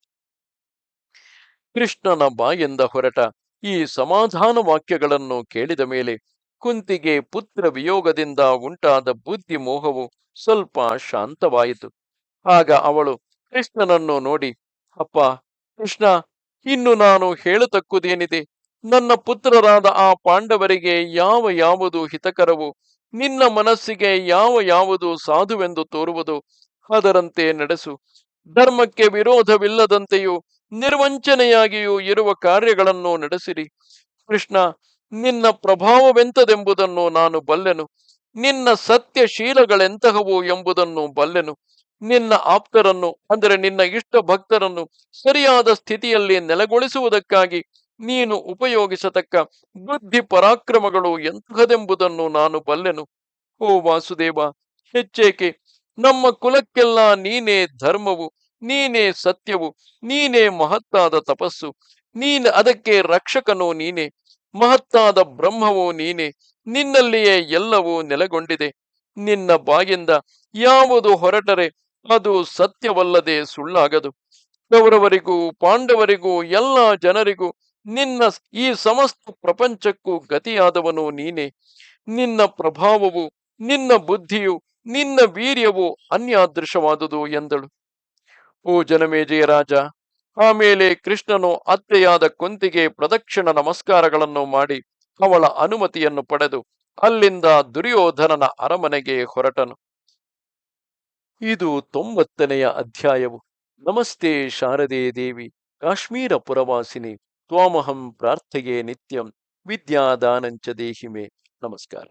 ಕೃಷ್ಣನ ಬಾಯಿಂದ ಹೊರಟ ಈ ಸಮಾಧಾನ ವಾಕ್ಯಗಳನ್ನು ಕೇಳಿದ ಮೇಲೆ ಕುಂತಿಗೆ ಪುತ್ರ ವಿಯೋಗದಿಂದ ಉಂಟಾದ ಬುದ್ಧಿ ಮೋಹವು ಸ್ವಲ್ಪ ಶಾಂತವಾಯಿತು. ಆಗ ಅವಳು ಕೃಷ್ಣನನ್ನು ನೋಡಿ, ಅಪ್ಪ ಕೃಷ್ಣ, ಇನ್ನು ನಾನು ಹೇಳತಕ್ಕುದೇನಿದೆ? ನನ್ನ ಪುತ್ರರಾದ ಆ ಪಾಂಡವರಿಗೆ ಯಾವುದು ಹಿತಕರವು, ನಿನ್ನ ಮನಸ್ಸಿಗೆ ಯಾವುದು ಸಾಧುವೆಂದು ತೋರುವುದು ಅದರಂತೆ ನಡೆಸು. ಧರ್ಮಕ್ಕೆ ವಿರೋಧವಿಲ್ಲದಂತೆಯೂ ನಿರ್ವಂಚನೆಯಾಗಿಯೂ ಇರುವ ಕಾರ್ಯಗಳನ್ನು ನಡೆಸಿರಿ. ಕೃಷ್ಣ, ನಿನ್ನ ಪ್ರಭಾವವೆಂತದೆಂಬುದನ್ನು ನಾನು ಬಲ್ಲೆನು. ನಿನ್ನ ಸತ್ಯಶೀಲಗಳೆಂತಹವು ಎಂಬುದನ್ನು ಬಲ್ಲೆನು. ನಿನ್ನ ಆಪ್ತರನ್ನು, ಅಂದರೆ ನಿನ್ನ ಇಷ್ಟ ಭಕ್ತರನ್ನು ಸರಿಯಾದ ಸ್ಥಿತಿಯಲ್ಲಿ ನೆಲೆಗೊಳಿಸುವುದಕ್ಕಾಗಿ ನೀನು ಉಪಯೋಗಿಸತಕ್ಕ ಬುದ್ಧಿ ಪರಾಕ್ರಮಗಳು ಎಂತಹದೆಂಬುದನ್ನು ನಾನು ಬಲ್ಲೆನು. ಓ ವಾಸುದೇವ, ಹೆಚ್ಚೇಕೆ ನಮ್ಮ ಕುಲಕ್ಕೆಲ್ಲ ನೀನೇ ಧರ್ಮವು, ನೀನೇ ಸತ್ಯವು, ನೀನೇ ಮಹತ್ತಾದ ತಪಸ್ಸು, ಅದಕ್ಕೆ ರಕ್ಷಕನು ನೀನೇ, ಮಹತ್ತಾದ ಬ್ರಹ್ಮವು ನೀನೇ, ನಿನ್ನಲ್ಲಿಯೇ ಎಲ್ಲವೂ ನೆಲೆಗೊಂಡಿದೆ. ನಿನ್ನ ಬಾಯಿಂದ ಯಾವುದು ಹೊರಟರೆ ಅದು ಸತ್ಯವಲ್ಲದೆ ಸುಳ್ಳಾಗದು. ಕೌರವರಿಗೂ ಪಾಂಡವರಿಗೂ ಎಲ್ಲ ಜನರಿಗೂ ನಿನ್ನ ಈ ಸಮಸ್ತ ಪ್ರಪಂಚಕ್ಕೂ ಗತಿಯಾದವನು ನೀನೇ. ನಿನ್ನ ಪ್ರಭಾವವು, ನಿನ್ನ ಬುದ್ಧಿಯು, ನಿನ್ನ ವೀರ್ಯವು ಅನ್ಯಾದೃಶವಾದುದು ಎಂದಳು. ಓ ಜನಮೇಜಯ ರಾಜ. ಆಮೇಲೆ ಕೃಷ್ಣನು ಅತ್ತೆಯಾದ ಕುಂತಿಗೆ ಪ್ರದಕ್ಷಿಣ ನಮಸ್ಕಾರಗಳನ್ನು ಮಾಡಿ ಅವಳ ಅನುಮತಿಯನ್ನು ಪಡೆದು ಅಲ್ಲಿಂದ ದುರ್ಯೋಧನನ ಅರಮನೆಗೆ ಹೊರಟನು. ಇದು 90ನೆಯ ಅಧ್ಯಾಯವು. ನಮಸ್ತೆ ಶಾರದೆ ದೇವಿ, ಕಾಶ್ಮೀರ ಪುರವಾಸಿನಿ, ತ್ವಾಮಹಂ ಪ್ರಾರ್ಥೆಯೇ ನಿತ್ಯಂ, ವಿದ್ಯಾದಾನಂಚ ದೇಹಿಮೆ. ನಮಸ್ಕಾರ.